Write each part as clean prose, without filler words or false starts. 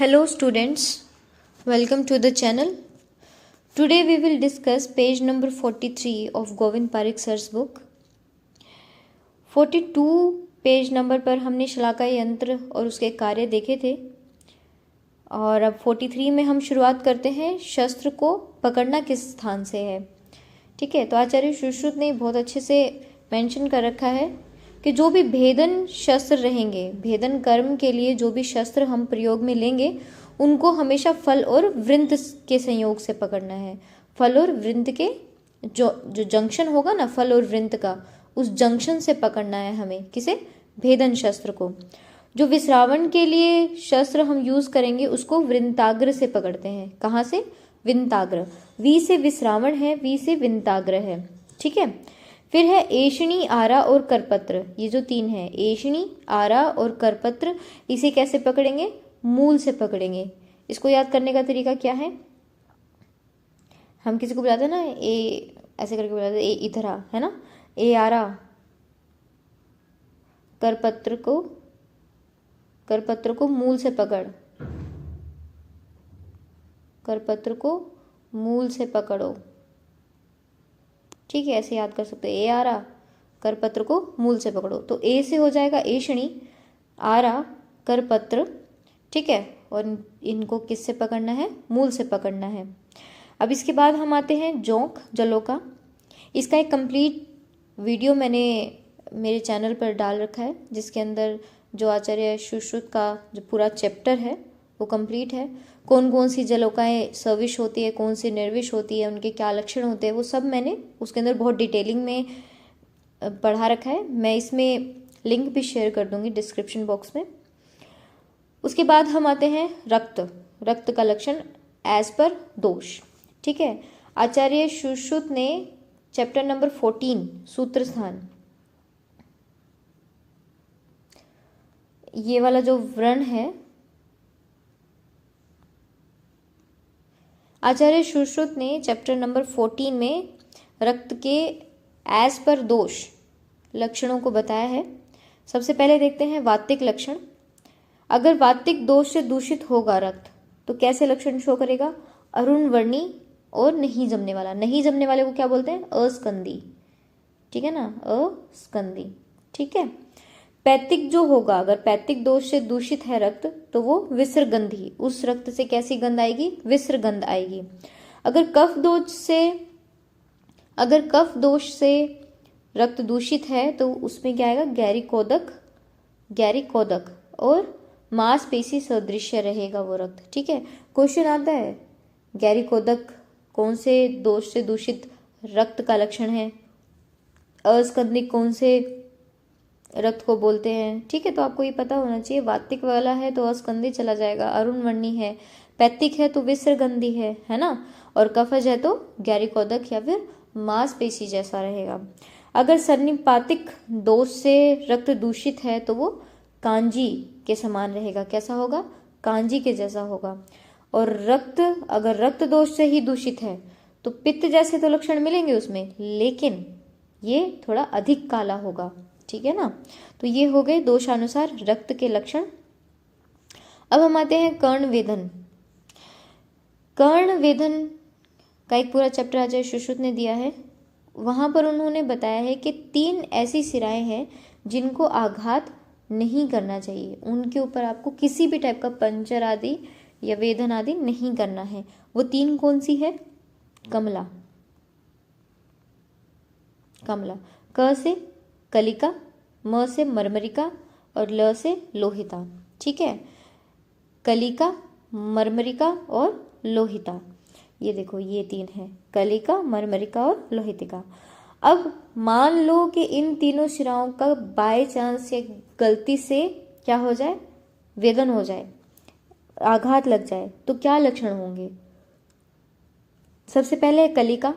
Hello students, welcome to the channel. Today we will discuss page number 43 of Govind Parikh sir's book. 42 page number पर हमने शलाका यंत्र और उसके कार्य देखे थे और अब 43 में हम शुरुआत करते हैं शस्त्र को पकड़ना किस स्थान से है। ठीक है, तो आचार्य सुश्रुत ने बहुत अच्छे से मेंशन कर रखा है कि जो भी भेदन शस्त्र रहेंगे, भेदन कर्म के लिए जो भी शस्त्र हम प्रयोग में लेंगे उनको हमेशा फल और वृंत के संयोग से पकड़ना है। फल और वृंत के जो जंक्शन होगा ना, फल और वृंत का, उस जंक्शन से पकड़ना है हमें, किसे? भेदन शस्त्र को। जो विश्रावण के लिए शस्त्र हम यूज करेंगे उसको वृंताग्र से पकड़ते हैं। कहाँ से? विंताग्र। वी से विश्रावण है, वी से विंताग्र है। ठीक है, फिर है एषणी, आरा और करपत्र। ये जो तीन है, एषणी, आरा और करपत्र, इसे कैसे पकड़ेंगे? मूल से पकड़ेंगे। इसको याद करने का तरीका क्या है? हम किसी को बुलाते हैं ना, ए ऐसे करके बुलाते हैं, ए इधरा, है ना, ए आरा। करपत्र को मूल से पकड़, करपत्र को मूल से पकड़ो। ठीक है, ऐसे याद कर सकते हैं, ए आरा, करपत्र को मूल से पकड़ो। तो ए से हो जाएगा एषणी, आरा, करपत्र। ठीक है, और इनको किससे पकड़ना है? मूल से पकड़ना है। अब इसके बाद हम आते हैं जोंक, जलोका। इसका एक कंप्लीट वीडियो मैंने मेरे चैनल पर डाल रखा है, जिसके अंदर जो आचार्य सुश्रुत का जो पूरा चैप्टर है वो कंप्लीट है। कौन कौन सी जलोकाएं सविश होती है, कौन सी निर्विश होती है, उनके क्या लक्षण होते हैं, वो सब मैंने उसके अंदर बहुत डिटेलिंग में पढ़ा रखा है। मैं इसमें लिंक भी शेयर कर दूंगी डिस्क्रिप्शन बॉक्स में। उसके बाद हम आते हैं रक्त, रक्त का लक्षण एज पर दोष। ठीक है, आचार्य सुश्रुत ने चैप्टर नंबर 14 सूत्र स्थान, ये वाला जो व्रण है, आचार्य सुश्रुत ने चैप्टर नंबर 14 में रक्त के एज पर दोष लक्षणों को बताया है। सबसे पहले देखते हैं वातिक लक्षण। अगर वातिक दोष से दूषित होगा रक्त तो कैसे लक्षण शो करेगा? अरुण वर्णी और नहीं जमने वाला। नहीं जमने वाले को क्या बोलते हैं? अस्कंदी। ठीक है ना, अस्कंदी। ठीक है, पैतिक जो होगा, अगर पैतिक दोष से दूषित है रक्त तो वो विसर्गंधी, उस रक्त से कैसी गंध आएगी? विसर्गंध आएगी। अगर कफ दोष से रक्त दूषित है तो उसमें क्या आएगा? गैरिकोदक और मांसपेशी सदृश्य रहेगा वो रक्त। ठीक है, क्वेश्चन आता है गैरिकोदक कौन से दोष से दूषित रक्त का लक्षण है, अस्कंदिक कौन से रक्त को बोलते हैं। ठीक है, तो आपको ये पता होना चाहिए। वातिक वाला है तो अस्कंदी चला जाएगा, अरुण वर्णी है, पैतिक है तो विसर्गंधी है ना, और कफज है तो गैरिकोदक या फिर मांसपेशी जैसा रहेगा। अगर सन्निपातिक दोष से रक्त दूषित है तो वो कांजी के समान रहेगा। कैसा होगा? कांजी के जैसा होगा। और रक्त अगर रक्त दोष से ही दूषित है तो पित्त जैसे तो लक्षण मिलेंगे उसमें, लेकिन ये थोड़ा अधिक काला होगा। ठीक है ना, तो ये हो गए दोषानुसार रक्त के लक्षण। अब हम आते हैं कर्ण वेदन। कर्ण वेदन का एक पूरा चैप्टर आचार्य सुश्रुत ने दिया है। वहां पर उन्होंने बताया है कि 3 ऐसी सिराएं हैं जिनको आघात नहीं करना चाहिए, उनके ऊपर आपको किसी भी टाइप का पंचर आदि या वेदन आदि नहीं करना है। वो 3 कौन सी है? कमला, कमला, क से कलिका, म से मरमरिका और ल से लोहिता। ठीक है, कलिका, मरमरिका और लोहिता, ये देखो ये 3 है, कलिका, मरमरिका और लोहितिका। अब मान लो कि इन तीनों शिराओं का बाय चांस या गलती से क्या हो जाए? वेदन हो जाए, आघात लग जाए, तो क्या लक्षण होंगे? सबसे पहले है कलिका।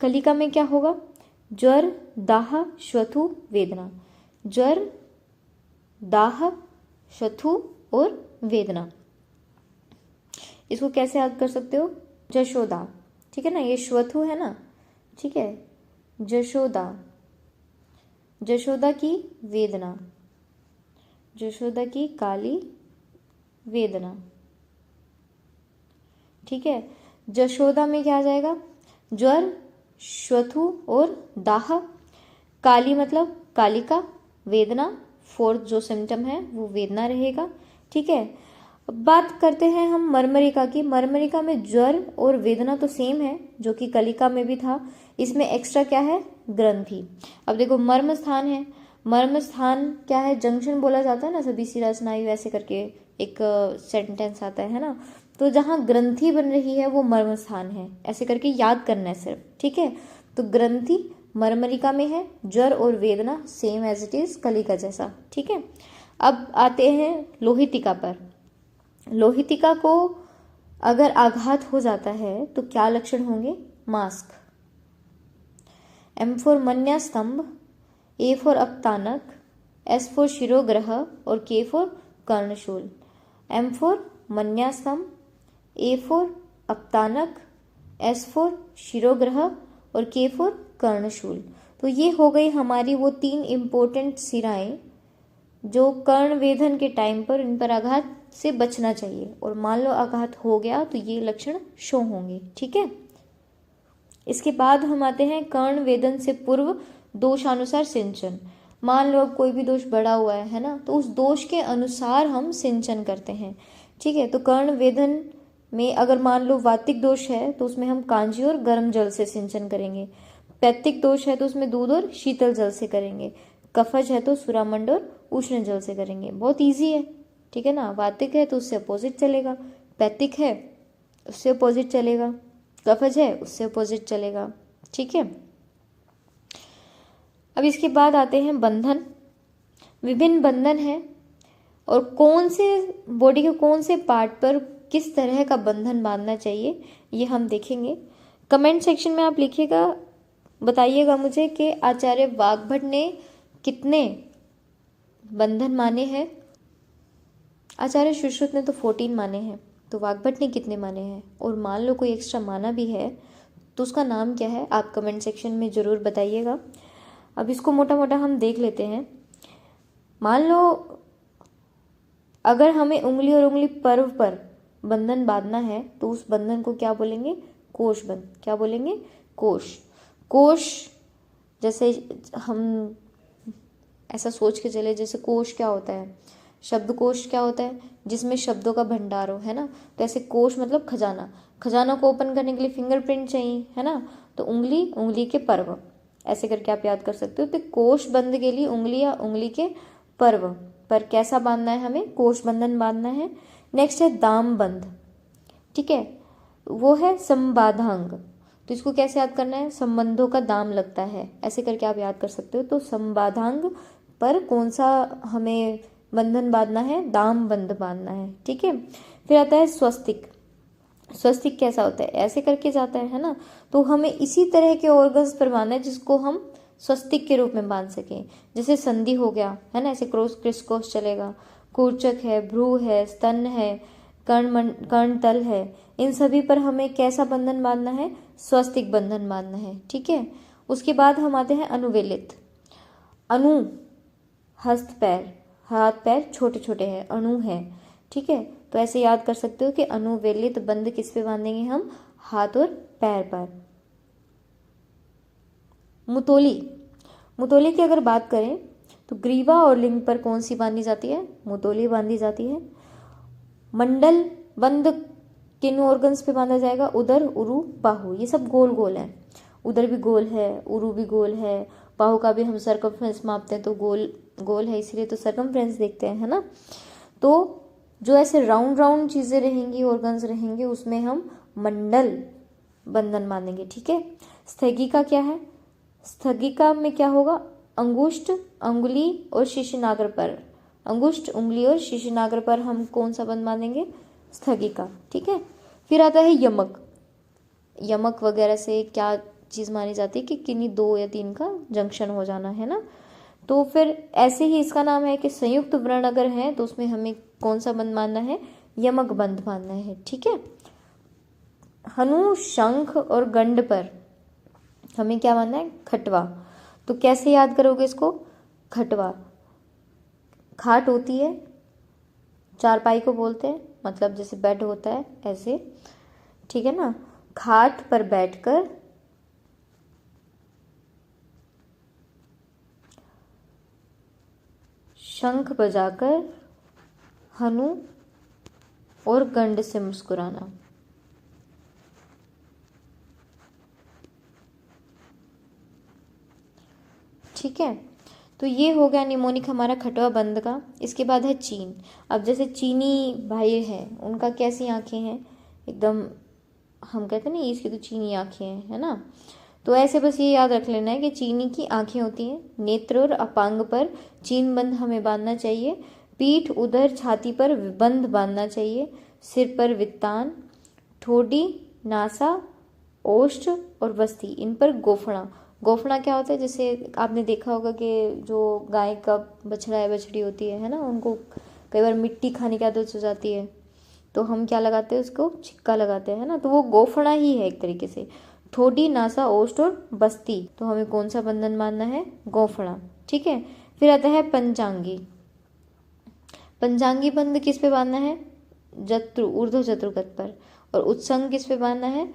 कलिका में क्या होगा? ज्वर, दाह, श्वथु, वेदना। ज्वर, दाह, श्वथु और वेदना। इसको कैसे याद कर सकते हो? जशोदा। ठीक है ना, ये श्वथु है ना। ठीक है, जशोदा, जशोदा की वेदना, जशोदा की काली वेदना। ठीक है। जशोदा में क्या आ जाएगा, ज्वर, श्वथु और दाह। काली मतलब कालिका, वेदना, फोर्थ जो सिम्टम है वो वेदना रहेगा, ठीक है। अब बात करते हैं हम मर्मरिका की। मर्मरिका में ज्वर और वेदना तो सेम है जो कि कलिका में भी था, इसमें एक्स्ट्रा क्या है, ग्रंथि। अब देखो मर्म स्थान है, मर्म स्थान क्या है, जंक्शन बोला जाता है ना, सभी शिरा स्नायु ऐसे करके एक सेंटेंस आता है ना, तो जहाँ ग्रंथि बन रही है वो मर्म स्थान है, ऐसे करके याद करना है सिर्फ, ठीक है। तो ग्रंथि मर्मरिका में है, ज्वर और वेदना सेम एज इट इज कलिका जैसा, ठीक है। अब आते हैं लोहितिका पर। लोहितिका को अगर आघात हो जाता है तो क्या लक्षण होंगे, मास्क। एम फॉर मन्या स्तंभ, ए फॉर अपतानक, एस फॉर शिरोग्रह और के फॉर कर्णशूल। एम फॉर मन्या स्तंभ, ए फॉर अपतानक, एस फॉर शिरोग्रह और के फॉर कर्णशूल। तो ये हो गई हमारी वो 3 इंपॉर्टेंट सिराएं जो कर्ण वेधन के टाइम पर इन पर आघात से बचना चाहिए, और मान लो आघात हो गया तो ये लक्षण शो होंगे, ठीक है। इसके बाद हम आते हैं कर्ण वेदन से पूर्व दोषानुसार सिंचन। मान लो अब कोई भी दोष बढ़ा हुआ है ना, तो उस दोष के अनुसार हम सिंचन करते हैं, ठीक है। तो कर्ण वेदन में अगर मान लो वातिक दोष है तो उसमें हम कांजी और गर्म जल से सिंचन करेंगे। पैत्तिक दोष है तो उसमें दूध और शीतल जल से करेंगे। कफज है तो सुरामंड और उष्ण जल से करेंगे। बहुत इजी है, ठीक है ना। वातिक है तो उससे अपोजिट चलेगा, पैत्तिक है उससे अपोजिट चलेगा, कफज है उससे अपोजिट चलेगा, ठीक है। अब इसके बाद आते हैं बंधन। विभिन्न बंधन है और कौन से बॉडी के कौन से पार्ट पर किस तरह का बंधन बांधना चाहिए ये हम देखेंगे। कमेंट सेक्शन में आप लिखिएगा, बताइएगा मुझे कि आचार्य वाग्भट ने कितने बंधन माने हैं। आचार्य सुश्रुत ने तो 14 माने हैं, तो वाग्भट ने कितने माने हैं, और मान लो कोई एक्स्ट्रा माना भी है तो उसका नाम क्या है, आप कमेंट सेक्शन में ज़रूर बताइएगा। अब इसको मोटा मोटा हम देख लेते हैं। मान लो अगर हमें उंगली और उंगली पर्व पर बंधन बांधना है तो उस बंधन को क्या बोलेंगे, कोश बंध। क्या बोलेंगे, कोश। कोश जैसे हम ऐसा सोच के चले, जैसे कोश क्या होता है, शब्दकोश क्या होता है, जिसमें शब्दों का भंडार हो, है ना। तो ऐसे कोश मतलब खजाना। खजाना को ओपन करने के लिए फिंगरप्रिंट चाहिए, है ना। तो उंगली, उंगली के पर्व, ऐसे करके आप याद कर सकते हो। तो कोश बंध के लिए उंगली या उंगली के पर्व पर कैसा बांधना है, हमें कोश बंधन बांधना है। नेक्स्ट है दाम बंध, ठीक है, वो है संबाधांग। तो इसको कैसे याद करना है, संबंधों का दाम लगता है, ऐसे करके आप याद कर सकते हो। तो संबाधांग पर कौन सा हमें बंधन बांधना है, दाम बंध बांधना है, ठीक है। फिर आता है स्वस्तिक। स्वस्तिक कैसा होता है, ऐसे करके जाता है ना। तो हमें इसी तरह के ऑर्गन्स पर बांधना है जिसको हम स्वस्तिक के रूप में बांध सकें। जैसे संधि हो गया, है ना, ऐसे क्रॉस क्रिसक्रॉस चलेगा। कूर्चक है, भ्रू है, स्तन है, कर्ण तल है, इन सभी पर हमें कैसा बंधन बांधना है, स्वस्तिक बंधन बांधना है, ठीक है। उसके बाद हम आते हैं अनुवेलित। अनु हस्त पैर, हाथ पैर छोटे छोटे हैं, अणु है, ठीक है। तो ऐसे याद कर सकते हो कि अनुवेलित बंध किस पे बांधेंगे हम, हाथ और पैर पर। मुतोली। मुतोली की अगर बात करें तो ग्रीवा और लिंग पर कौन सी बांधी जाती है, मुतोली बांधी जाती है। मंडल बंध किन ऑर्गन्स पे बांधा जाएगा, उदर, उरु, बाहु, ये सब गोल गोल है। उदर भी गोल है, उरु भी गोल है, बाहु का भी हम सर्कमफ्रेंस मापते हैं तो गोल गोल है, इसलिए तो सर्कमफ्रेंस देखते हैं, है ना। तो जो ऐसे राउंड राउंड चीजें रहेंगी, ऑर्गन्स रहेंगे, उसमें हम मंडल बंधन बांधेंगे, ठीक है। स्थगिका क्या है, स्थगिका में क्या होगा, अंगुष्ठ, अंगुली और शिशुनाग्र पर। अंगुष्ठ, उंगली और शिशुनाग्र पर हम कौन सा बंध बांधेंगे, स्थगिका, ठीक है। फिर आता है यमक। यमक वगैरह से क्या चीज मानी जाती है कि किन्हीं 2 या 3 का जंक्शन हो जाना, है ना। तो फिर ऐसे ही इसका नाम है कि संयुक्त व्रण अगर है तो उसमें हमें कौन सा बंध बांधना है, यमक बंध बांधना है, ठीक है। हनु, शंख और गंड पर हमें क्या बांधना है, खटवा। तो कैसे याद करोगे इसको, खटवा, खाट होती है, चारपाई को बोलते हैं, मतलब जैसे बेड होता है ऐसे, ठीक है ना। खाट पर बैठकर शंख बजाकर हनु और गंड से मुस्कुराना। ठीक है, तो ये हो गया निमोनिक हमारा खटवा बंद का। इसके बाद है चीन। अब जैसे चीनी भाई हैं, उनका कैसी आंखें हैं, एकदम हम कहते हैं ना इसकी तो चीनी आंखें हैं, है ना। तो ऐसे बस ये याद रख लेना है कि चीनी की आंखें होती हैं। नेत्र और अपांग पर चीन बंद हमें बांधना चाहिए। पीठ, उदर, छाती पर बंद बांधना चाहिए। सिर पर वित्तान, ठोडी, नासा, ओष्ठ और बस्ती, इन पर गोफणा। गोफणा क्या होता है, जैसे आपने देखा होगा कि जो गाय का बछड़ा या बछड़ी होती है ना, उनको कई बार मिट्टी खाने की आदत हो जाती है, तो हम क्या लगाते हैं, उसको छिक्का लगाते हैं, है ना। तो वो गोफणा ही है एक तरीके से। ठोडी, नासा, ओष्ठ और बस्ती, तो हमें कौन सा बंधन बांधना है, गोफणा। ठीक है, फिर आता है पंचांगी। पंचांगी बंध किस पे बांधना है, ऊर्ध्व जत्रुगत पर। और उत्संग किस पे बांधना है,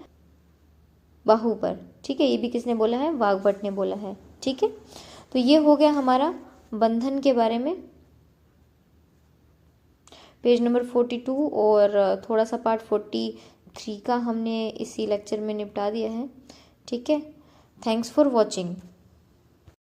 बाहु पर। ठीक है, ये भी किसने बोला है, वाग्भट ने बोला है। ठीक है, तो ये हो गया हमारा बंधन के बारे में, पेज नंबर 42, और थोड़ा सा पार्ट 43 का हमने इसी लेक्चर में निपटा दिया है। ठीक है, थैंक्स फॉर वॉचिंग।